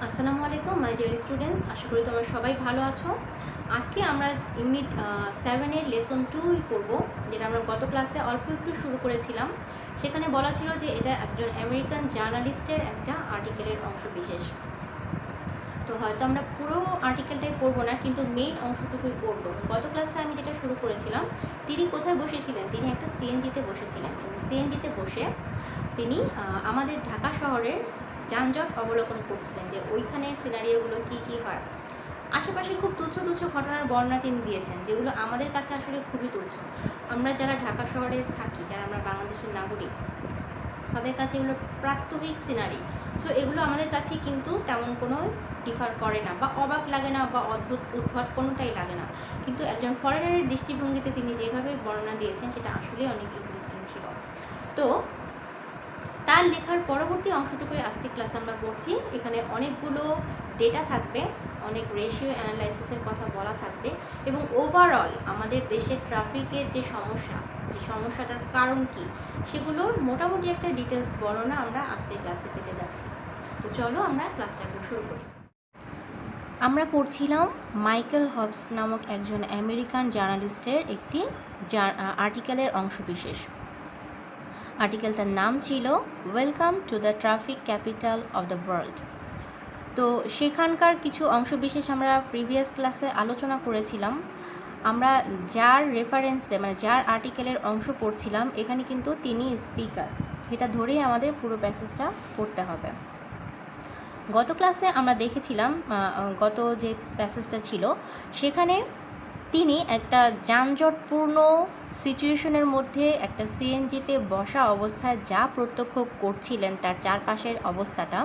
আসসালামু আলাইকুম my dear students, আশা করি তোমরা সবাই ভালো আছো। আজকে আমরা ইউনিট 7-এর লেসন 2 পড়ব, যেটা আমরা গত ক্লাসে অল্প একটু শুরু করেছিলাম। সেখানে বলা ছিল যে এটা একজন আমেরিকান জার্নালিস্টের একটা আর্টিকেলের অংশ বিশেষ। তো হয়তো আমরা পুরো আর্টিকেলটাই পড়বো না, কিন্তু মেইন অংশটুকুই পড়বো। গত ক্লাসে আমি যেটা শুরু করেছিলাম, তিনি কোথায় বসেছিলেন? তিনি একটা সিএনজিতে বসেছিলেন এবং সিএনজিতে বসে তিনি আমাদের ঢাকা শহরের যানজট অবলোকন করছিলেন, যে ওইখানের সিনারিওগুলো কি কি হয়। আশেপাশে খুব তুচ্ছ তুচ্ছ ঘটনার বর্ণনা তিনি দিয়েছেন, যেগুলো আমাদের কাছে আসলে খুবই তুচ্ছ। আমরা যারা ঢাকা শহরে থাকি, যারা আমরা বাংলাদেশের নাগরিক, তাদের কাছে এগুলো প্রাত্যহিক সিনারি। সো এগুলো আমাদের কাছে কিন্তু তেমন কোনো ডিফার করে না, বা অবাক লাগে না, বা অদ্ভুত উদ্ভট কোনোটাই লাগে না। কিন্তু একজন ফরেনারের দৃষ্টিভঙ্গিতে তিনি যেভাবে বর্ণনা দিয়েছেন, সেটা আসলে অনেক ইন্টারেস্টিং ছিল। তো তার লেখার পরবর্তী অংশটুকুই আজকে ক্লাসে আমরা পড়ছি। এখানে অনেকগুলো ডেটা থাকবে, অনেক রেশিও অ্যানালাইসিসের কথা বলা থাকবে, এবং ওভারঅল আমাদের দেশের ট্রাফিকের যে সমস্যাটার কারণ কি, সেগুলোর মোটামুটি একটা ডিটেলস বর্ণনা আমরা আজকের ক্লাসে পেতে যাচ্ছি। তো চলো আমরা ক্লাসটা শুরু করি। আমরা পড়ছিলাম মাইকেল হবস নামক একজন আমেরিকান জার্নালিস্টের একটি আর্টিকেলের অংশবিশেষ। আর্টিকেলটার নাম ছিল welcome to the traffic capital of the world. তো সেখানকার কিছু অংশবিশেষ আমরা প্রিভিয়াস ক্লাসে আলোচনা করেছিলাম। আমরা যার রেফারেন্সে, মানে যার আর্টিকেলের অংশ পড়ছিলাম, এখানে কিন্তু তিনি স্পিকার, এটা ধরেই আমাদের পুরো প্যাসেজটা পড়তে হবে। গত ক্লাসে আমরা দেখেছিলাম, গত যে প্যাসেজটা ছিল সেখানে তিনি একটা যানজটপূর্ণ সিচুয়েশনের মধ্যে একটা সিএনজিতে বসা অবস্থায় যা প্রত্যক্ষ করছিলেন, তার চারপাশের অবস্থাটা,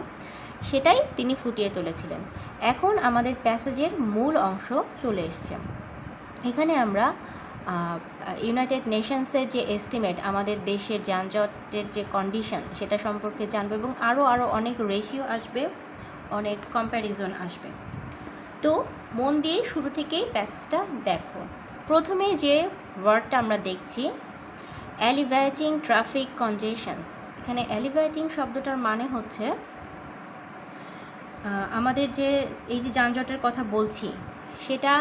সেটাই তিনি ফুটিয়ে তুলেছিলেন। এখন আমাদের প্যাসেজের মূল অংশ চলে এসছে। এখানে আমরা ইউনাইটেড নেশনসের যে এস্টিমেট, আমাদের দেশের যানজটের যে কন্ডিশন, সেটা সম্পর্কে জানবো, এবং আরও অনেক রেশিও আসবে, অনেক কম্প্যারিজন আসবে। তো মন দিয়ে শুরু থেকেই প্যাসেজটা দেখো। প্রথমে যে ওয়ার্ডটা আমরা দেখছি, এলিভেটিং ট্রাফিক কনজেশন। এখানে এলিভেটিং শব্দটার মানে হচ্ছে আমাদের যে এই যে যানজটের কথা বলছি, সেটা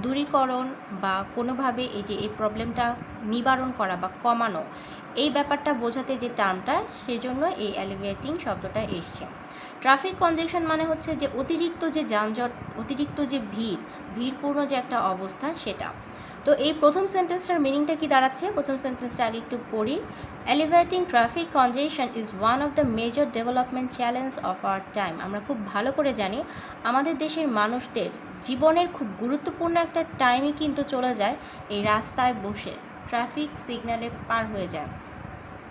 দূরীকরণ বা কোনোভাবে এই প্রবলেমটা নিবারণ করা বা কমানো, এই ব্যাপারটা বোঝাতে যে টার্মটা, সেজন্য এই এলিভেটিং শব্দটা এসছে। ট্রাফিক কনজেশন মানে হচ্ছে যে অতিরিক্ত যে যানজট, অতিরিক্ত যে ভিড়পূর্ণ যে একটা অবস্থা, সেটা। তো এই প্রথম সেন্টেন্সটার মিনিংটা কি দাঁড়াচ্ছে? প্রথম সেন্টেন্সটা আগে একটু পড়ি। Elevating traffic কনজেশন is one of the major development challenge of our time. আমরা খুব ভালো করে জানি, আমাদের দেশের মানুষদের জীবনের খুব গুরুত্বপূর্ণ একটা টাইমই কিন্তু চলে যায় এই রাস্তায় বসে, ট্রাফিক সিগন্যালে পার হয়ে যায়।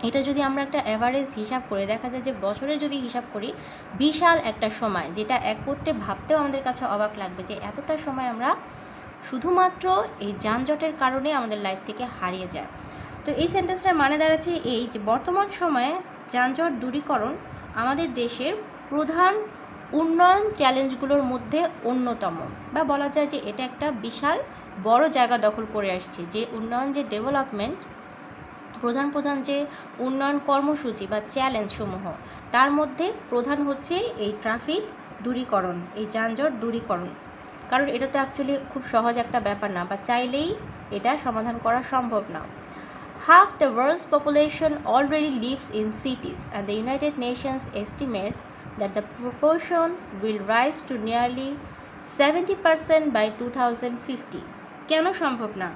এটা যদি আমরা একটা অ্যাভারেজ হিসাব করে, দেখা যায় যে বছরে যদি হিসাব করি, বিশাল একটা সময়, যেটা এক করতে ভাবতেও আমাদের কাছে অবাক লাগবে যে এতটা সময় আমরা শুধুমাত্র এই যানজটের কারণে আমাদের লাইফ থেকে হারিয়ে যায়। তো এই সেন্টেন্সটার মানে দাঁড়াচ্ছে এই যে বর্তমান সময়ে যানজট দূরীকরণ আমাদের দেশের প্রধান উন্নয়ন চ্যালেঞ্জগুলোর মধ্যে অন্যতম, বা বলা যায় যে এটা একটা বিশাল বড় জায়গা দখল করে আসছে। যে উন্নয়ন, যে ডেভেলপমেন্ট, প্রধান যে উন্নয়ন কর্মসূচি বা চ্যালেঞ্জসমূহ, তার মধ্যে প্রধান হচ্ছে এই ট্রাফিক দূরীকরণ, এই যানজট দূরীকরণ। কারণ এটা তো অ্যাকচুয়ালি খুব সহজ একটা ব্যাপার না, বা চাইলেই এটা সমাধান করা সম্ভব না। Half the world's population already lives in cities, and the United Nations estimates that the proportion will rise to nearly 70% by 2050. কেন সম্ভব না?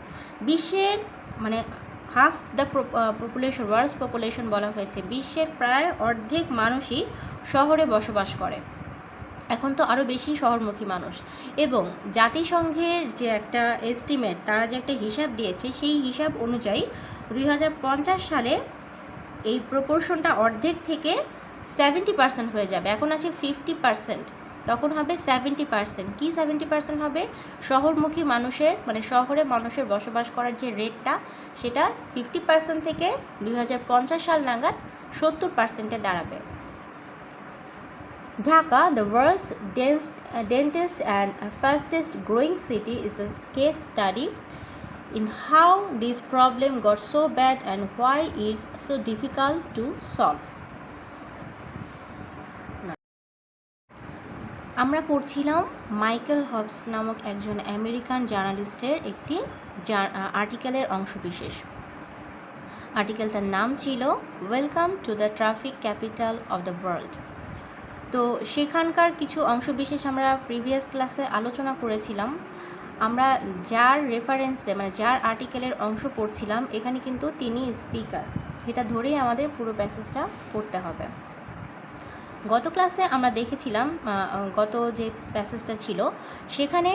বিশ্বের, মানে half the population, world's population বলা হয়েছে, বিশ্বের প্রায় অর্ধেক মানুষই শহরে বসবাস করে। এখন তো আরও বেশি শহরমুখী মানুষ, এবং জাতিসংঘের যে একটা এস্টিমেট, তারা যে একটা হিসাব দিয়েছে, সেই হিসাব অনুযায়ী 2050 সালে এই প্রপোর্শনটা অর্ধেক থেকে 70% হয়ে যাবে। এখন আছে 50%, তখন হবে 70%। কি 70% হবে? শহরমুখী মানুষের, মানে শহরে মানুষের বসবাস করার যে রেটটা, সেটা 50% থেকে 2050 সাল নাগাদ 70%-এ দাঁড়াবে। Dhaka, the world's densest and fastest growing city, is the case study in how this problem got so bad and why it's so difficult to solve. আমরা পড়ছিলাম মাইকেল হবস নামক একজন আমেরিকান জার্নালিস্টের একটি আর্টিকেলের অংশবিশেষ। আর্টিকেলটার নাম ছিল welcome to the traffic capital of the world. তো সেখানকার কিছু অংশবিশেষ আমরা প্রিভিয়াস ক্লাসে আলোচনা করেছিলাম। আমরা যার রেফারেন্সে মানে যার আর্টিকেলের অংশ পড়ছিলাম এখানে কিন্তু তিনি স্পিকার, এটা ধরেই আমাদের পুরো প্যাসেজটা পড়তে হবে। গত ক্লাসে আমরা দেখেছিলাম গত যে প্যাসেজটা ছিল সেখানে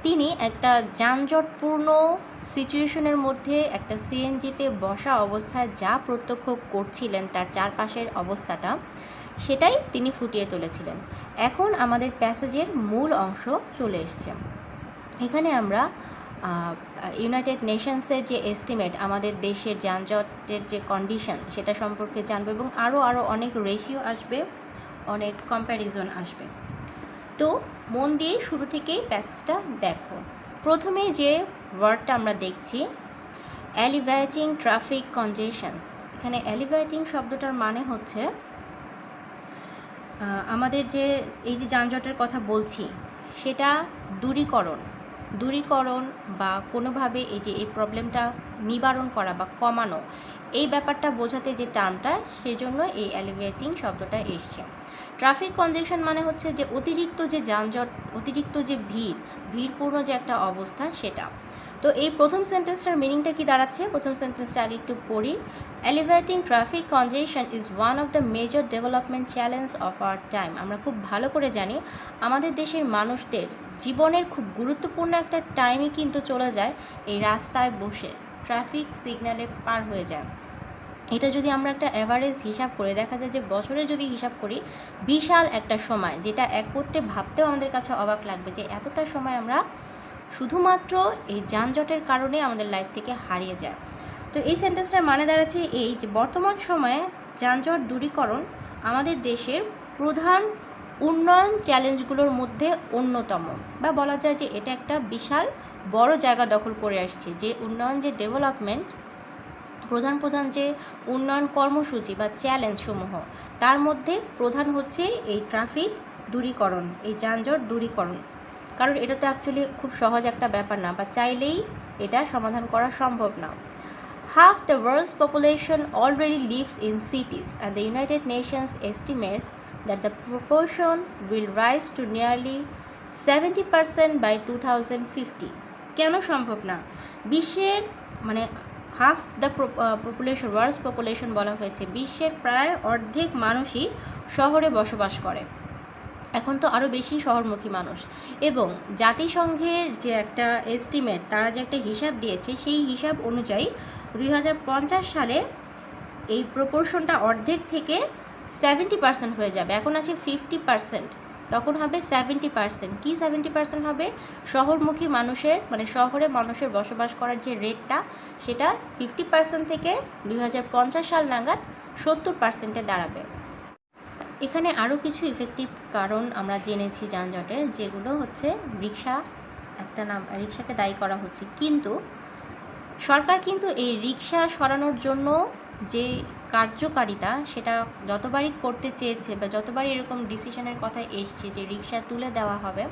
তিনি একটা যানজটপূর্ণ সিচুয়েশনের মধ্যে একটা সিএনজিতে বসা অবস্থায় যা প্রত্যক্ষ করছিলেন তার চারপাশের অবস্থাটা সেটাই তিনি ফুটিয়ে তুলেছিলেন। এখন আমাদের প্যাসেজের মূল অংশ চলে এসছে। এখানে আমরা ইউনাইটেড নেশনসের যে এস্টিমেট আমাদের দেশের যানজটের যে কন্ডিশন সেটা সম্পর্কে জানবো এবং আরও অনেক রেশিও আসবে, অনেক কম্প্যারিজন আসবে। তো মন দিয়ে শুরু থেকেই প্যাসেজটা দেখো। প্রথমে যে ওয়ার্ডটা আমরা দেখছি এলিভেটিং ট্রাফিক কনজেশন। এখানে এলিভেটিং শব্দটার মানে হচ্ছে আমাদের যে এই যে যানজটের কথা বলছি সেটা দূরীকরণ বা কোনোভাবে এই প্রবলেমটা নিবারণ করা বা কমানো, এই ব্যাপারটা বোঝাতে যে টার্মটা সেজন্য এই এলিভেটিং শব্দটা এসছে। ট্রাফিক কনজেশন মানে হচ্ছে যে অতিরিক্ত যে যানজট, অতিরিক্ত যে ভিড়পূর্ণ যে একটা অবস্থা সেটা। তো এই প্রথম সেন্টেন্সটার মিনিংটা কি দাঁড়াচ্ছে, প্রথম সেন্টেন্সটা আগে একটু পড়ি। Elevating traffic কনজেশন is one of the major development challenge of our time. আমরা খুব ভালো করে জানি আমাদের দেশের মানুষদের জীবনের খুব গুরুত্বপূর্ণ একটা টাইমই কিন্তু চলে যায় এই রাস্তায় বসে, ট্রাফিক সিগন্যালে পার হয়ে যায়। এটা যদি আমরা একটা অ্যাভারেজ হিসাব করে দেখা যায় যে বছরে যদি হিসাব করি বিশাল একটা সময়, যেটা এক করতে ভাবতেও আমাদের কাছে অবাক লাগবে যে এতটা সময় আমরা শুধুমাত্র এই যানজটের কারণে আমাদের লাইফ থেকে হারিয়ে যায়। তো এই সেন্টেন্সটার মানে দাঁড়াচ্ছে এই যে বর্তমান সময়ে যানজট দূরীকরণ আমাদের দেশের প্রধান উন্নয়ন চ্যালেঞ্জগুলোর মধ্যে অন্যতম, বা বলা যায় যে এটা একটা বিশাল বড় জায়গা দখল করে আসছে। যে উন্নয়ন, যে ডেভেলপমেন্ট, প্রধান যে উন্নয়ন কর্মসূচি বা চ্যালেঞ্জ সমূহ তার মধ্যে প্রধান হচ্ছে এই ট্রাফিক দূরীকরণ, এই যানজট দূরীকরণ। কারণ এটা তো অ্যাকচুয়ালি খুব সহজ একটা ব্যাপার না, বা চাইলেই এটা সমাধান করা সম্ভব না। Half the world's population already lives in cities, and the United Nations estimates that the proportion will rise to nearly 70% by 2050. কেন সম্ভব না? বিশ্বের মানে half the population, world's population বলা হয়েছে, বিশ্বের প্রায় অর্ধেক মানুষই শহরে বসবাস করে। এখন তো আরও বেশি শহরমুখী মানুষ, এবং জাতিসংঘের যে একটা এস্টিমেট, তারা যে একটা হিসাব দিয়েছে সেই হিসাব অনুযায়ী 2050 সালে এই প্রপোর্শনটা অর্ধেক থেকে 70% হয়ে যাবে। এখন আছে 50%, তখন হবে 70%। কি 70% হবে? শহরমুখী মানুষের মানে শহরে মানুষের বসবাস করার যে রেটটা সেটা 50% থেকে 2050 সাল নাগাদ 70%-এ দাঁড়াবে। এখানে আরও কিছু ইফেক্টিভ কারণ আমরা জেনেছি যানজটের, যেগুলো হচ্ছে রিক্সাকে দায়ী করা হচ্ছে। কিন্তু সরকার কিন্তু এই রিক্সা সরানোর জন্য যে কার্যকারিতা সেটা যতবারই করতে চেয়েছে বা যতবারই এরকম ডিসিশনের কথা এসছে যে রিক্সা তুলে দেওয়া হবে,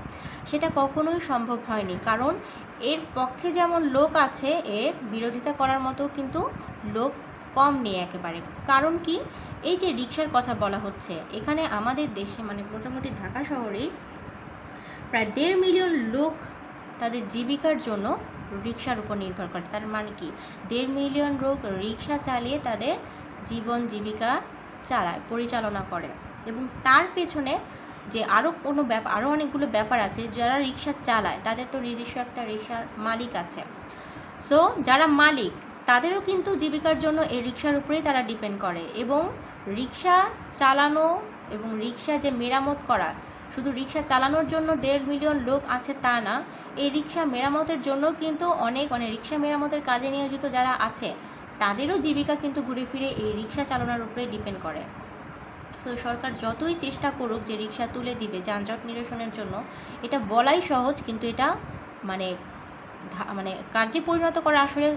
সেটা কখনোই সম্ভব হয়নি। কারণ এর পক্ষে যেমন লোক আছে, এর বিরোধিতা করার মতো কিন্তু লোক কম নেই একেবারে। কারণ কি, এই যে রিক্সার কথা বলা হচ্ছে, এখানে আমাদের দেশে মানে মোটামুটি ঢাকা শহরেই প্রায় 1.5 মিলিয়ন লোক তাদের জীবিকার জন্য রিক্সার উপর নির্ভর করে। তার মানে কি, 1.5 মিলিয়ন লোক রিক্সা চালিয়ে তাদের জীবন জীবিকা পরিচালনা করে। এবং তার পেছনে যে আরও অনেকগুলো ব্যাপার আছে। যারা রিক্সা চালায় তাদের তো নিজস্ব একটা রিক্সার মালিক আছে। সো যারা মালিক তাদেরও কিন্তু জীবিকার জন্য এই রিক্সার উপরেই তারা ডিপেন্ড করে। এবং রিক্সা চালানো এবং রিক্সা যে মেরামত করা, শুধু রিক্সা চালানোর জন্য 1.5 মিলিয়ন লোক আছে তা না, এই রিক্সা মেরামতের জন্য কিন্তু অনেক রিক্সা মেরামতের কাজে নিয়োজিত যারা আছে তাদেরও জীবিকা কিন্তু ঘুরে ফিরে এই রিক্সা চালানোর উপরে ডিপেন্ড করে। সো সরকার যতই চেষ্টা করুক যে রিক্সা তুলে দিবে যানজট নিরসনের জন্য, এটা বলাই সহজ, কিন্তু এটা মানে মানে কার্যে পরিণত করা আসলে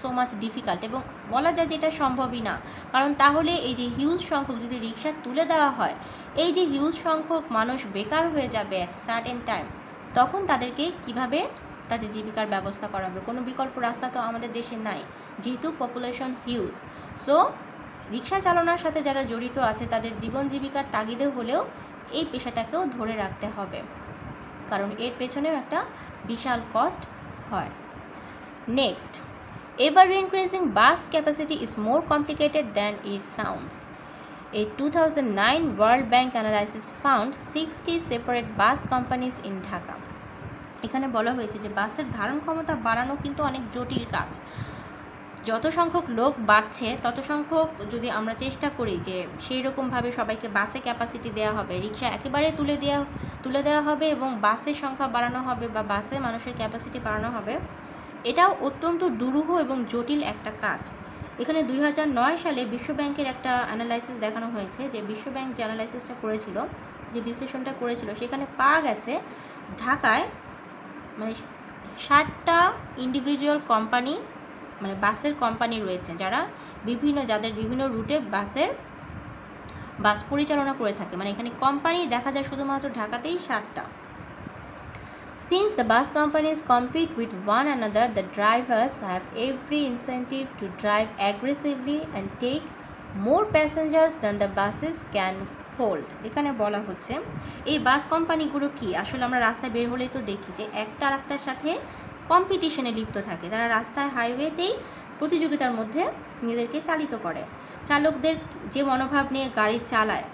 সো মাচ ডিফিকাল্ট, এবং বলা যায় যে এটা সম্ভবই না। কারণ তাহলে এই যে হিউজ সংখ্যক যদি রিক্সা তুলে দেওয়া হয়, এই যে হিউজ সংখ্যক মানুষ বেকার হয়ে যাবে অ্যাট সার্টেন টাইম, তখন তাদেরকে কিভাবে তাদের জীবিকার ব্যবস্থা করা হবে? কোনো বিকল্প রাস্তা তো আমাদের দেশে নাই, যেহেতু পপুলেশন হিউজ। সো রিক্সা চালানোর সাথে যারা জড়িত আছে তাদের জীবন জীবিকার তাগিদে হলেও এই পেশাটাকেও ধরে রাখতে হবে, কারণ এর পেছনেও একটা বিশাল কস্ট হয়। Next, ever increasing bus capacity is more complicated than it sounds. A 2009 World Bank analysis found 60 separate bus companies in Dhaka. এখানে বলা হয়েছে যে বাসের ধারণ ক্ষমতা বাড়ানো কিন্তু অনেক জটিল কাজ। যত সংখ্যক লোক বাড়ছে তত সংখ্যক যদি আমরা চেষ্টা করি যে সেই রকমভাবে সবাইকে বাসে ক্যাপাসিটি দেওয়া হবে, রিক্সা একেবারে তুলে দেওয়া হবে এবং বাসের সংখ্যা বাড়ানো হবে বা বাসে মানুষের ক্যাপাসিটি বাড়ানো হবে, এটাও অত্যন্ত দুরূহ এবং জটিল একটা কাজ। এখানে 2009 সালে বিশ্বব্যাংকের একটা অ্যানালাইসিস দেখানো হয়েছে, যে বিশ্বব্যাংক যে অ্যানালাইসিসটা করেছিল, যে বিশ্লেষণটা করেছিল, সেখানে পাওয়া গেছে ঢাকায় মানে 60টা ইন্ডিভিজুয়াল কোম্পানি, মানে বাসের কোম্পানি রয়েছে যাদের বিভিন্ন রুটে বাস পরিচালনা করে থাকে। মানে এখানে কোম্পানি দেখা যায় শুধুমাত্র ঢাকাতেই 60টা। Since the bus companies compete with one another, the drivers have every incentive to drive aggressively and take more passengers than the buses can hold. এখানে বলা হচ্ছে এই বাস কোম্পানিগুলো কি আসলে আমরা রাস্তায় বের হলেই তো দেখি যে একটা আরেকটার সাথে কম্পিটিশনে লিপ্ত থাকে। তারা রাস্তায় হাইওয়েতেই প্রতিযোগিতার মধ্যে নিজেদেরকে চালিত করে। চালকদের যে মনোভাব নিয়ে গাড়ি চালায়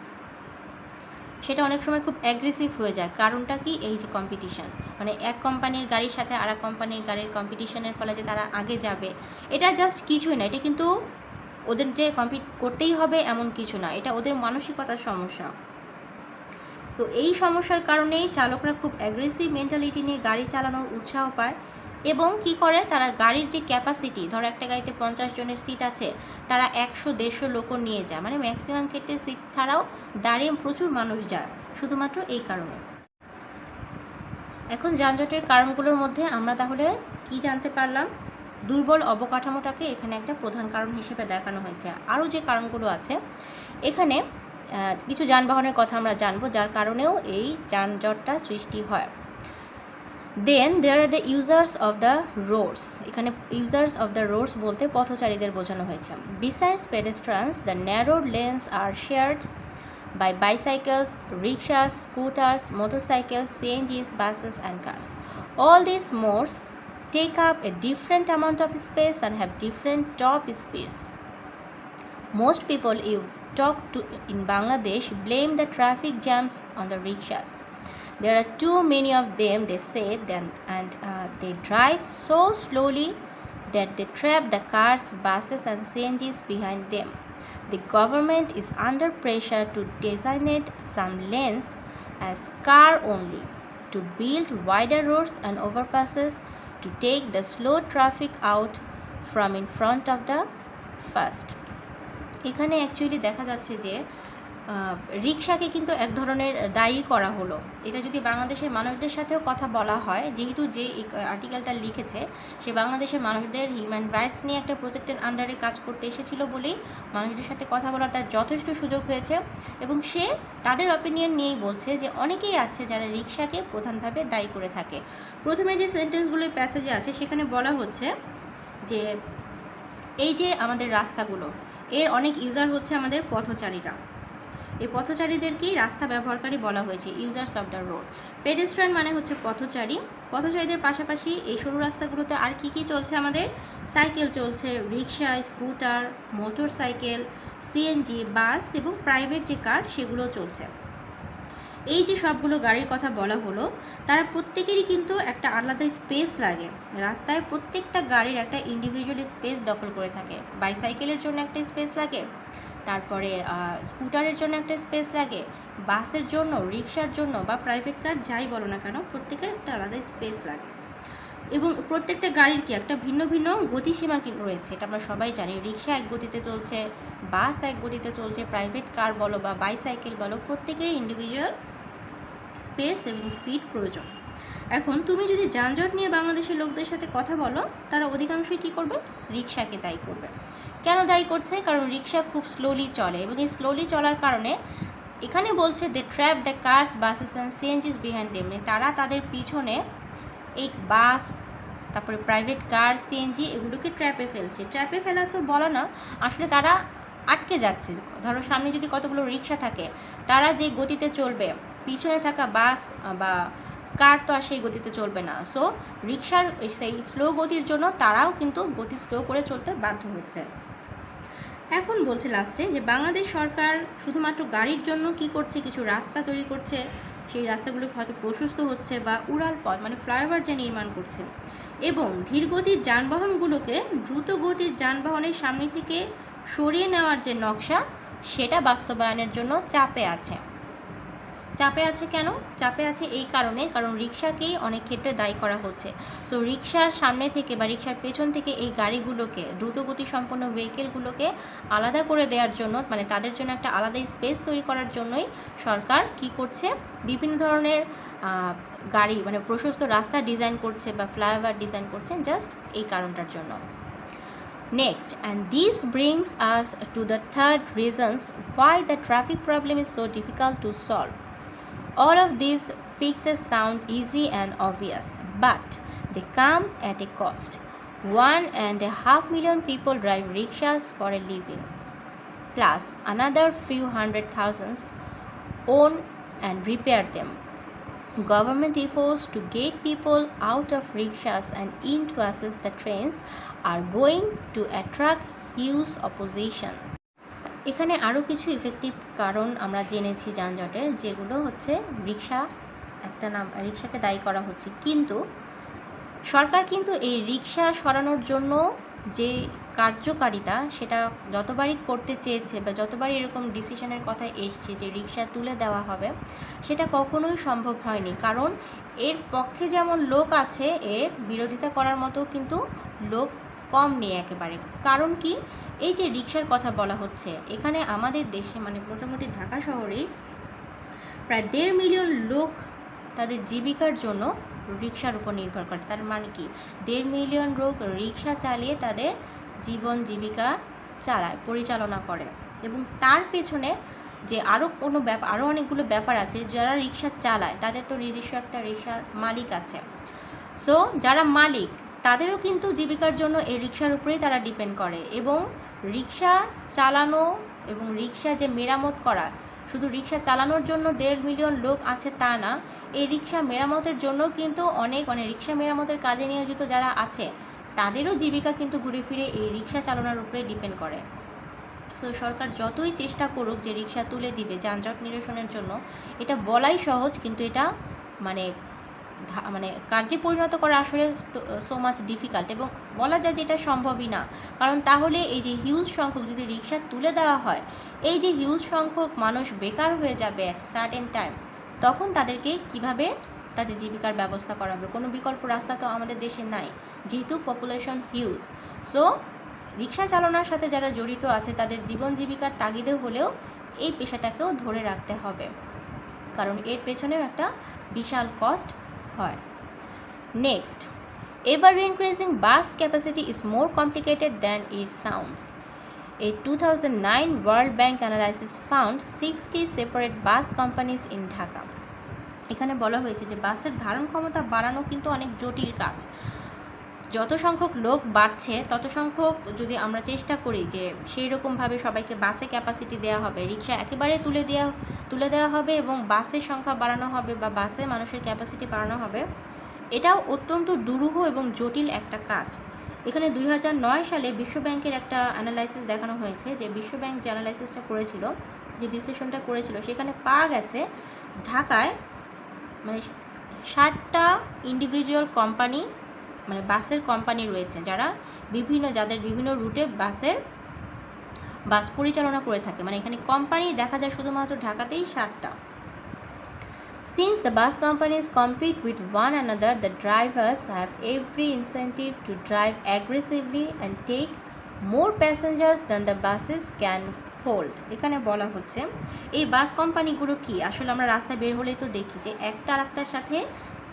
সেটা অনেক সময় খুব অ্যাগ্রেসিভ হয়ে যায়। কারণটা কি? এই যে কম্পিটিশান, মানে এক কোম্পানির গাড়ির সাথে আর এক কোম্পানির গাড়ির কম্পিটিশনের ফলে যে তারা আগে যাবে, এটা জাস্ট কিছুই না। এটা কিন্তু ওদের যে কম্পিট করতেই হবে এমন কিছু না, এটা ওদের মানসিকতার সমস্যা। তো এই সমস্যার কারণেই চালকরা খুব অ্যাগ্রেসিভ মেন্টালিটি নিয়ে গাড়ি চালানোর উৎসাহ পায় এবং কি করে, তারা গাড়ির যে ক্যাপাসিটি, ধরো একটা গাড়িতে 50 জনের সিট আছে, তারা 100-150 লোকও নিয়ে যায়, মানে ম্যাক্সিমাম ক্ষেত্রে সিট ছাড়াও দাঁড়িয়ে প্রচুর মানুষ যায় শুধুমাত্র এই কারণে। এখন যানজটের কারণগুলোর মধ্যে আমরা তাহলে কি জানতে পারলাম? দুর্বল অবকাঠামোটাকে এখানে একটা প্রধান কারণ হিসেবে দেখানো হয়েছে। আরও যে কারণগুলো আছে এখানে কিছু যানবাহনের কথা আমরা জানবো যার কারণেও এই যানজটটা সৃষ্টি হয়। Then there are the users of the roads. এখানে ইউজার্স অফ দ্য রোডস বলতে পথচারীদের বোঝানো হয়েছে। Besides pedestrians, the narrow lanes are shared by bicycles, rickshaws, scooters, motorcycles, CNGs, buses and cars. All these modes take up a different amount of space and have different top speeds. Most people you talk to in Bangladesh blame the traffic jams on the rickshaws. There are too many of them, they say, and they drive so slowly that they trap the cars, buses and CNGs behind them. The government is under pressure to designate some lanes as car only, to build wider roads and overpasses, to take the slow traffic out from in front of the first. এখানে actually দেখা যাচ্ছে যে রিক্সাকে কিন্তু এক ধরনের দায়ী করা হলো। এটা যদি বাংলাদেশের মানুষদের সাথেও কথা বলা হয়, যেহেতু যে আর্টিকেলটা লিখেছে সে বাংলাদেশের মানুষদের হিউম্যান রাইটস নিয়ে একটা প্রজেক্টের আন্ডারে কাজ করতে এসেছিল বলেই মানুষদের সাথে কথা বলার তার যথেষ্ট সুযোগ হয়েছে, এবং সে তাদের অপিনিয়ন নিয়েই বলছে যে অনেকেই আছে যারা রিক্সাকে প্রধানভাবে দায়ী করে থাকে। প্রথমে যে সেন্টেন্সগুলো প্যাসেজে আছে সেখানে বলা হচ্ছে যে এই যে আমাদের রাস্তাগুলো, এর অনেক ইউজার হচ্ছে আমাদের পথচারীরা। এই পথচারীদেরকেই রাস্তা ব্যবহারকারী বলা হয়েছে, users of the road. Pedestrian মানে হচ্ছে পথচারী। পথচারীদের পাশাপাশি এই সরু রাস্তাগুলোতে আর কি চলছে আমাদের? সাইকেল চলছে, রিক্সা, স্কুটার, মোটর সাইকেল, সিএনজি, বাস এবং প্রাইভেট যে কার সেগুলো চলছে। এই যে সবগুলো গাড়ির কথা বলা হলো, তারা প্রত্যেকেরই কিন্তু একটা আলাদা স্পেস লাগে। রাস্তায় প্রত্যেকটা গাড়ির একটা ইন্ডিভিজুয়াল স্পেস দখল করে থাকে। বাইসাইকেলের জন্য একটা স্পেস লাগে, তারপরে স্কুটারের জন্য একটা স্পেস লাগে, বাসের জন্য, রিক্সার জন্য বা প্রাইভেট কার যাই বলো না কেন, প্রত্যেকের একটা আলাদা স্পেস লাগে। এবং প্রত্যেকটা গাড়ির কি একটা ভিন্ন ভিন্ন গতিসীমা রয়েছে, এটা আমরা সবাই জানি। রিক্সা এক গতিতে চলছে, বাস এক গতিতে চলছে, প্রাইভেট কার বলো বা বাইসাইকেল বলো, প্রত্যেকেরই ইন্ডিভিজুয়াল স্পেস এবং স্পিড প্রয়োজন। এখন তুমি যদি যানজট নিয়ে বাংলাদেশের লোকদের সাথে কথা বলো, তারা অধিকাংশই কী করবে? রিক্সাকে দায়ী করবে। কেন দায়ী করছে? কারণ রিক্সা খুব স্লোলি চলে, এবং এই স্লোলি চলার কারণে এখানে বলছে they trap the cars buses and CNGs behind them, তারা তাদের পিছনে এই বাস, তারপরে প্রাইভেট কার, সিএনজি এগুলোকে ট্র্যাপে ফেলছে। ট্র্যাপে ফেলা তো বলা না, আসলে তারা আটকে যাচ্ছে। ধরো সামনে যদি কতগুলো রিক্সা থাকে, তারা যে গতিতে চলবে, পিছনে থাকা বাস বা কার তো আর সেই গতিতে চলবে না। সো রিক্সার সেই স্লো গতির জন্য তারাও কিন্তু গতি স্লো করে চলতে বাধ্য হচ্ছে। এখন বলছে লাস্টে যে বাংলাদেশ সরকার শুধুমাত্র গাড়ির জন্য কি করছে, কিছু রাস্তা তৈরি করছে, সেই রাস্তাগুলো হয়তো প্রশস্ত হচ্ছে বা উড়াল পথ মানে ফ্লাইওভার যে নির্মাণ করছে, এবং ধীরগতির যানবাহনগুলোকে দ্রুত গতির যানবাহনের সামনে থেকে সরিয়ে নেওয়ার যে নকশা, সেটা বাস্তবায়নের জন্য চাপে আছে। চাপে আছে কেন? চাপে আছে এই কারণে, কারণ রিক্সাকেই অনেক ক্ষেত্রে দায়ী করা হচ্ছে। সো রিক্সার সামনে থেকে বা রিক্সার পেছন থেকে এই গাড়িগুলোকে, দ্রুতগতি সম্পন্ন ভেহিকেলগুলোকে আলাদা করে দেওয়ার জন্য, মানে তাদের জন্য একটা আলাদা স্পেস তৈরি করার জন্যই সরকার কি করছে, বিভিন্ন ধরনের গাড়ি মানে প্রশস্ত রাস্তা ডিজাইন করছে বা ফ্লাইওভার ডিজাইন করছে, জাস্ট এই কারণটার জন্য। Next, and this brings us to the third reasons why the traffic problem is so difficult to solve. All of these fixes sound easy and obvious, but they come at a cost. 1.5 million people drive rickshaws for a living, plus another few hundred thousands own and repair them. Government efforts to get people out of rickshaws and in to assist the trains are going to attract huge opposition. এখানে আরও কিছু effective কারণ আমরা জেনেছি যানজটের, যেগুলো হচ্ছে রিক্সা একটা নাম, রিক্সাকে দায়ী করা হচ্ছে। কিন্তু সরকার কিন্তু এই রিক্সা সরানোর জন্য যে কার্যকারিতা, সেটা যতবারই করতে চেয়েছে বা যতবারই এরকম ডিসিশনের কথা এসছে যে রিক্সা তুলে দেওয়া হবে, সেটা কখনোই সম্ভব হয়নি। কারণ এর পক্ষে যেমন লোক আছে, এর বিরোধিতা করার মতো কিন্তু লোক কম নেই একেবারে। কারণ কি? এই যে রিক্সার কথা বলা হচ্ছে, এখানে আমাদের দেশে মানে মোটামুটি ঢাকা শহরেই প্রায় 1.5 মিলিয়ন লোক তাদের জীবিকার জন্য রিক্সার উপর নির্ভর করে। তার মানে কি, 1.5 মিলিয়ন লোক রিক্সা চালিয়ে তাদের জীবন জীবিকা পরিচালনা করে। এবং তার পেছনে যে আরও অনেকগুলো ব্যাপার আছে। যারা রিক্সা চালায় তাদের তো নিজস্ব একটা রিক্সার মালিক আছে। সো যারা মালিক, তাদেরও কিন্তু জীবিকার জন্য এই রিক্সার উপরেই তারা ডিপেন্ড করে। এবং রিক্সা চালানো এবং রিক্সা যে মেরামত করা, শুধু রিক্সা চালানোর জন্য 1.5 মিলিয়ন লোক আছে তা না, এই রিক্সা মেরামতের জন্য কিন্তু অনেক রিক্সা মেরামতের কাজে নিয়োজিত যারা আছে, তাদেরও জীবিকা কিন্তু ঘুরে ফিরে এই রিক্সা চালানোর উপরে ডিপেন্ড করে। সো সরকার যতই চেষ্টা করুক যে রিক্সা তুলে দিবে যানজট নিরসনের জন্য, এটা বলাই সহজ, কিন্তু এটা মানে কার্যে পরিণত করা আসলে সো মাচ ডিফিকাল্ট, এবং বলা যায় যে এটা সম্ভবই না। কারণ তাহলে এই যে হিউজ সংখ্যক যদি রিক্সা তুলে দেওয়া হয়, এই যে হিউজ সংখ্যক মানুষ বেকার হয়ে যাবে অ্যাট সার্টেন টাইম, তখন তাদেরকে কিভাবে তাদের জীবিকার ব্যবস্থা করা হবে? কোনো বিকল্প রাস্তা তো আমাদের দেশে নাই, যেহেতু পপুলেশন হিউজ। সো রিক্সা চালানোর সাথে যারা জড়িত আছে, তাদের জীবন জীবিকার তাগিদে হলেও এই পেশাটাকেও ধরে রাখতে হবে, কারণ এর পেছনেও একটা বিশাল কস্ট হয়। Next, ever increasing bus capacity is more complicated than it sounds. A 2009 World Bank analysis found 60 separate bus companies in Dhaka. এখানে বলা হয়েছে যে বাসের ধারণ ক্ষমতা বাড়ানো কিন্তু অনেক জটিল কাজ। যত সংখ্যক লোক বাড়ছে, তত সংখ্যক যদি আমরা চেষ্টা করি যে সেই রকমভাবে সবাইকে বাসে ক্যাপাসিটি দেওয়া হবে, রিক্সা একেবারে তুলে দেওয়া হবে এবং বাসের সংখ্যা বাড়ানো হবে বা বাসে মানুষের ক্যাপাসিটি বাড়ানো হবে, এটাও অত্যন্ত দুরূহ এবং জটিল একটা কাজ। এখানে 2009 সালে বিশ্বব্যাংকের একটা অ্যানালাইসিস দেখানো হয়েছে, যে বিশ্বব্যাংক যে অ্যানালাইসিসটা করেছিল, যে বিশ্লেষণটা করেছিল, সেখানে পাওয়া গেছে ঢাকায় 60টা ইন্ডিভিজুয়াল কোম্পানি, বাসের কোম্পানি রয়েছে, যাদের বিভিন্ন রুটে বাস পরিচালনা করে থাকে। এখানে কোম্পানি দেখা যায় শুধুমাত্র ঢাকাতেই 60টা। Since the bus companies compete with one another, the drivers have every incentive to drive aggressively and take more passengers than the buses can hold. এখানে বলা হচ্ছে এই বাস কোম্পানিগুলো কি, আসলে আমরা রাস্তায় বের হলেই তো দেখি যে একটা আরেকটার সাথে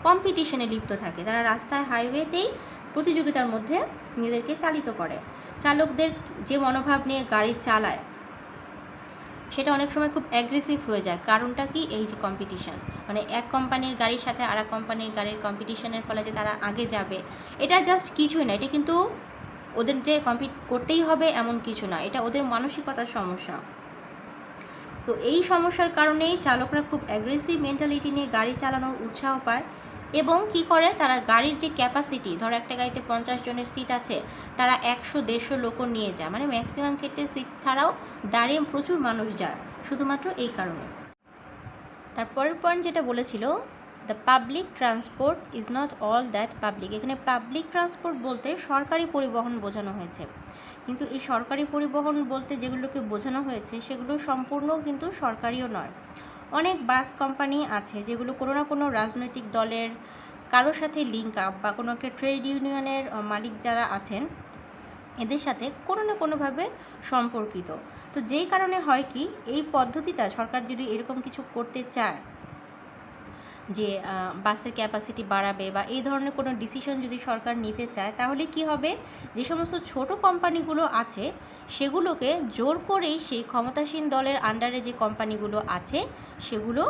কম্পিটিশনে লিপ্ত থাকে, তারা রাস্তায় হাইওয়েতেই প্রতিযোগিতার মধ্যে নিজেদেরকে চালিত করে। চালকদের যে মনোভাব নিয়ে গাড়ি চালায় সেটা অনেক সময় খুব অ্যাগ্রেসিভ হয়ে যায়। কারণটা কি? এই যে কম্পিটিশান, মানে এক কোম্পানির গাড়ির সাথে আর এক কোম্পানির গাড়ির কম্পিটিশনের ফলে যে তারা আগে যাবে, এটা জাস্ট কিছুই না। এটা কিন্তু ওদের যে কম্পিট করতেই হবে এমন কিছু না, এটা ওদের মানসিকতার সমস্যা। তো এই সমস্যার কারণেই চালকরা খুব অ্যাগ্রেসিভ মেন্টালিটি নিয়ে গাড়ি চালানোর উৎসাহ পায় এবং কি করে, তারা গাড়ির যে ক্যাপাসিটি, ধরো একটা গাড়িতে 50 জনের সিট আছে, তারা 100-150 লোকও নিয়ে যায়, মানে ম্যাক্সিমাম ক্ষেত্রে সিট ছাড়াও দাঁড়িয়ে প্রচুর মানুষ যায় শুধুমাত্র এই কারণে। তারপরের পয়েন্ট যেটা বলেছিল, the public transport is not all that public. এখানে পাবলিক ট্রান্সপোর্ট বলতে সরকারি পরিবহন বোঝানো হয়েছে, কিন্তু এই সরকারি পরিবহন বলতে যেগুলোকে বোঝানো হয়েছে সেগুলো সম্পূর্ণ কিন্তু সরকারিও নয়। অনেক বাস কোম্পানি আছে যেগুলো কোনো না কোনো রাজনৈতিক দলের কারোর সাথে লিঙ্ক আপ বা কোনো একটা ট্রেড ইউনিয়নের মালিক যারা আছেন এদের সাথে কোনো না কোনোভাবে সম্পর্কিত। তো যেই কারণে হয় কি, এই পদ্ধতিটা সরকার যদি এরকম কিছু করতে চায় যে বাসের ক্যাপাসিটি বাড়াবে বা এই ধরনের কোনো ডিসিশন যদি সরকার নিতে চায়, তাহলে কি হবে, যে সমস্ত ছোট কোম্পানিগুলো আছে সেগুলোকে জোর করেই সেই ক্ষমতাসীন দলের আন্ডারে যে কোম্পানিগুলো আছে সেগুলো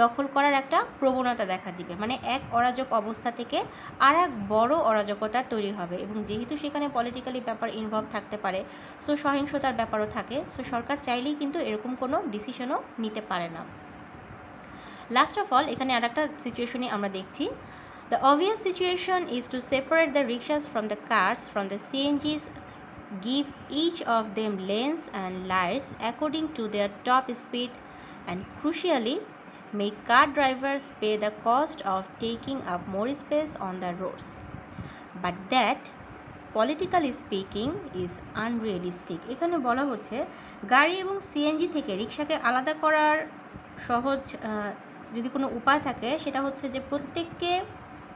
দখল করার একটা প্রবণতা দেখা দিবে। মানে এক অরাজক অবস্থা থেকে আর এক বড় অরাজকতা তৈরি হবে, এবং যেহেতু সেখানে পলিটিক্যালি ব্যাপার ইনভলভ থাকতে পারে, সো সহিংসতার ব্যাপারও থাকে, সো সরকার চাইলেই কিন্তু এরকম কোনো ডিসিশনও নিতে পারে না। লাস্ট অফ অল এখানে আর একটা সিচুয়েশনই আমরা দেখছি, the obvious situation is to separate the rickshaws from the cars from the CNGs, give each of them lanes and lights according to their top speed, and crucially make car drivers pay the cost of taking up more space on the roads, but that politically speaking is unrealistic। এখানে বলা হচ্ছে গাড়ি এবং CNG থেকে রিক্সাকে আলাদা করার সহজ যদি কোনো উপায় থাকে সেটা হচ্ছে যে প্রত্যেককে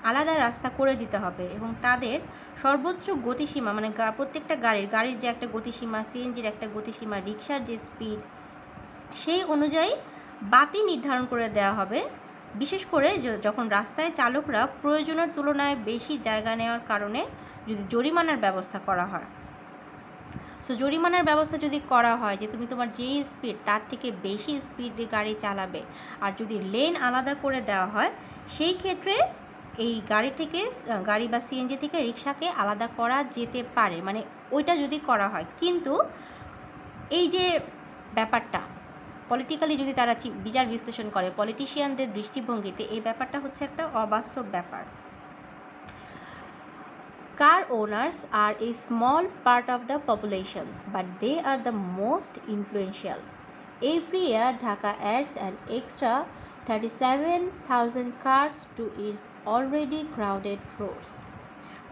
আলাদা রাস্তা করে দিতে হবে এবং তাদের সর্বোচ্চ গতিসীমা, মানে প্রত্যেকটা গাড়ির যে একটা গতিসীমা, সিএনজির একটা গতিসীমা, রিক্সার যে স্পিড, সেই অনুযায়ী বাতি নির্ধারণ করে দেওয়া হবে। বিশেষ করে যখন রাস্তায় চালকরা প্রয়োজনের তুলনায় বেশি জায়গা নেওয়ার কারণে যদি জরিমানার ব্যবস্থা করা হয়, সো জরিমানার ব্যবস্থা যদি করা হয় যে তুমি তোমার যে স্পিড তার থেকে বেশি স্পিডে গাড়ি চালাবে, আর যদি লেন আলাদা করে দেওয়া হয়, সেই ক্ষেত্রে এই গাড়ি বা সিএনজি থেকে রিক্সাকে আলাদা করা যেতে পারে, মানে ওইটা যদি করা হয়। কিন্তু এই যে ব্যাপারটা পলিটিক্যালি যদি তারা বিচার বিশ্লেষণ করে, পলিটিশিয়ানদের দৃষ্টিভঙ্গিতে এই ব্যাপারটা হচ্ছে একটা অবাস্তব ব্যাপার। Car owners are a small part of the population, but they are the most influential. Every year, Dhaka adds an extra 37,000 cars to its already crowded roads.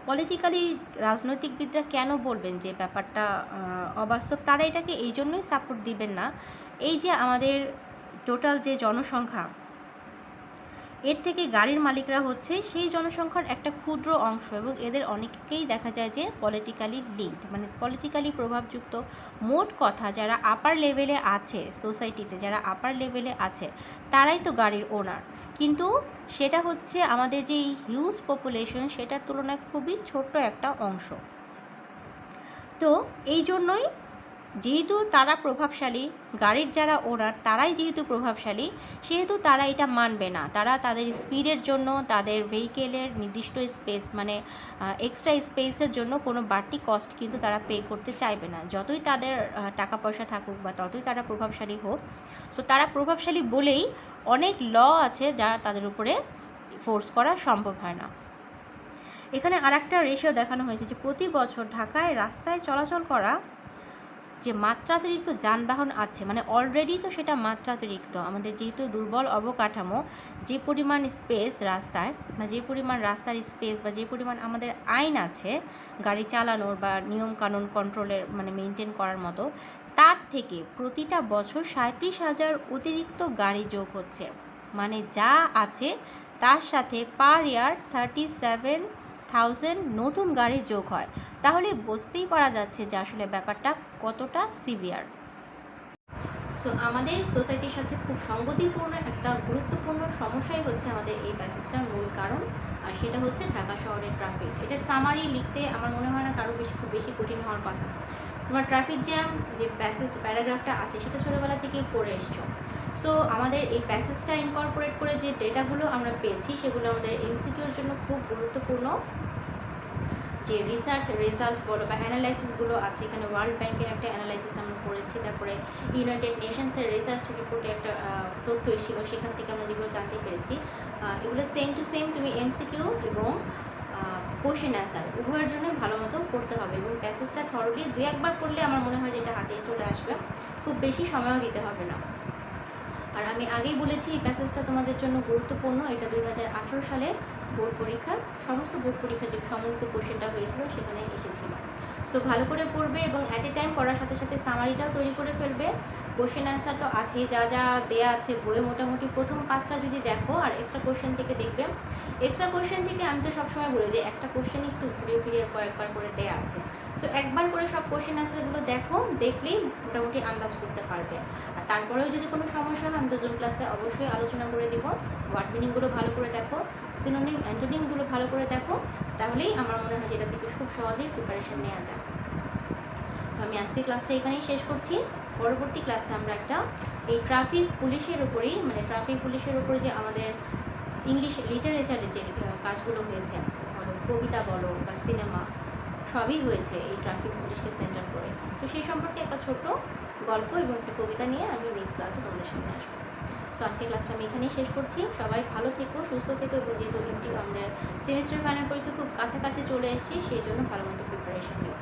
Politically রাজনৈতিকবিদরা কেন বলবেন যে ব্যাপারটা অবাস্তব? তারা এটাকে এই জন্যই সাপোর্ট দিবেন না, এই যে আমাদের টোটাল যে জনসংখ্যা, এর থেকে গাড়ির মালিকরা হচ্ছে সেই জনসংখ্যার একটা ক্ষুদ্র অংশ, এবং এদের অনেককেই দেখা যায় যে পলিটিক্যালি লিঙ্কড, মানে পলিটিক্যালি প্রভাবযুক্ত। মোট কথা যারা আপার লেভেলে আছে সোসাইটিতে, যারা আপার লেভেলে আছে তারাই তো গাড়ির ওনার, কিন্তু সেটা হচ্ছে আমাদের যে হিউজ পপুলেশন সেটার তুলনায় খুবই ছোট্ট একটা অংশ। তো এই জন্যই যেহেতু তারা প্রভাবশালী, গাড়ির যারা ওনার তারাই যেহেতু প্রভাবশালী, সেহেতু তারা এটা মানবে না। তারা তাদের স্পিডের জন্য, তাদের ভেহিকেলের নির্দিষ্ট স্পেস, মানে এক্সট্রা স্পেসের জন্য কোনো বাড়তি কস্ট কিন্তু তারা পে করতে চাইবে না, যতই তাদের টাকা পয়সা থাকুক বা ততই তারা প্রভাবশালী হোক। সো তারা প্রভাবশালী বলেই অনেক ল আছে যা তাদের উপরে ফোর্স করা সম্ভব হয় না। এখানে আর একটা রেশিও দেখানো হয়েছে যে প্রতি বছর ঢাকায় রাস্তায় চলাচল করা যে মাত্রাতিরিক্ত যানবাহন আছে, মানে অলরেডি তো সেটা মাত্রাতিরিক্ত, আমাদের যেহেতু দুর্বল অবকাঠামো, যে পরিমাণ স্পেস রাস্তায় বা যে পরিমাণ রাস্তার স্পেস বা যে পরিমাণ আমাদের আইন আছে গাড়ি চালানোর বা নিয়মকানুন কন্ট্রোলের মানে মেনটেন করার মতো, তার থেকে প্রতিটা বছর 37,000 অতিরিক্ত গাড়ি যোগ হচ্ছে। মানে যা আছে তার সাথে পার ইয়ার 37,000 নতুন গাড়ি যোগ হয়। তাহলে বুঝতেই পারা যাচ্ছে যে আসলে ব্যাপারটা কতটা সিভিয়ার। সো আমাদের সোসাইটির সাথে খুব সঙ্গতিপূর্ণ একটা গুরুত্বপূর্ণ সমস্যাই হচ্ছে আমাদের এই প্যাসেজটার মূল কারণ, আর সেটা হচ্ছে ঢাকা শহরের ট্রাফিক। এটার সামারি লিখতে আমার মনে হয় না কারো খুব বেশি কঠিন হওয়ার কথা। তোমার ট্রাফিক জ্যাম যে প্যারাগ্রাফটা আছে সেটা ছোটোবেলা থেকেই পড়ে এসছো। সো আমাদের এই প্যাসেজটা ইনকর্পোরেট করে যে ডেটাগুলো আমরা পেয়েছি সেগুলো আমাদের এমসিকিউর জন্য খুব গুরুত্বপূর্ণ। যে রিসার্চ রেজাল্ট বলো বা অ্যানালাইসিসগুলো আছে, এখানে ওয়ার্ল্ড ব্যাংকের একটা অ্যানালাইসিস আমরা করেছি, তারপরে ইউনাইটেড নেশনসের রিসার্চ রিপোর্টে একটা তথ্য এসেছিল, সেখান থেকে আমরা যেগুলো জানতে পেরেছি এগুলো সেম টু সেম তুমি এমসিকিউ এবং কোশ্চেন অ্যান্সার উভয়ের জন্য ভালো মতো পড়তে হবে, এবং প্যাসেজটা থরলি 2-1 বার পড়লে আমার মনে হয় যে এটা হাতে চলে আসবে, খুব বেশি সময়ও দিতে হবে না। আর আমি আগেই বলেছি এই প্যাসেজটা তোমাদের জন্য গুরুত্বপূর্ণ। এটা 2018 সালের বোর্ড পরীক্ষার সমস্ত বোর্ড পরীক্ষার যে সম্মিলিত কোশ্চেনটা হয়েছিল সেখানে এসেছিল। সো ভালো করে পড়বে এবং অ্যাট এ টাইম পড়ার সাথে সাথে সামারিটাও তৈরি করে ফেলবে। কোশ্চেন অ্যান্সার তো আছেই, যা যা দেয়া আছে বইয়ে মোটামুটি প্রথম 5টা যদি দেখো আর এক্সট্রা কোশ্চেন থেকে দেখবে। এক্সট্রা কোশ্চেন থেকে আমি তো সবসময় বলি যে একটা কোশ্চেন একটু ঘুরে ফিরে কয়েকবার করে দেয়া আছে, সো একবার করে সব কোশ্চেন অ্যান্সারগুলো দেখো, দেখলেই মোটামুটি আন্দাজ করতে পারবে। আর তারপরেও যদি কোনো সমস্যা হয় আমি তো জুম ক্লাসে অবশ্যই আলোচনা করে দিব। ওয়ার্ড মিনিংগুলো ভালো করে দেখো, সিনোনিম অ্যান্টোনিমগুলো ভালো করে দেখো, তাহলেই আমার মনে হয় যে এটা থেকে খুব সহজেই প্রিপারেশন নেওয়া যায়। তো আমি আজকে ক্লাসটা এখানেই শেষ করছি। পরবর্তী ক্লাসে আমরা একটা এই ট্রাফিক পুলিশের উপরেই, মানে ট্রাফিক পুলিশের উপরে যে আমাদের ইংলিশ লিটারেচারের যে কাজগুলো হয়েছে, ধরো কবিতা বলো বা সিনেমা, সবই হয়েছে এই ট্রাফিক পুলিশকে সেন্টার করে। তো সেই সম্পর্কে একটা ছোট গল্প এবং একটা কবিতা নিয়ে আমি নেক্সট ক্লাসে তোমাদের সামনে আসবো। সো আজকে ক্লাসটা আমি এখানেই শেষ করছি। সবাই ভালো থেকো, সুস্থ থেকো, এবং যেহেতু আমাদের সেমিস্টার ফাইনাল পরীক্ষা খুব কাছাকাছি চলে এসেছি সেই জন্য ভালো মতো প্রিপারেশন নিও।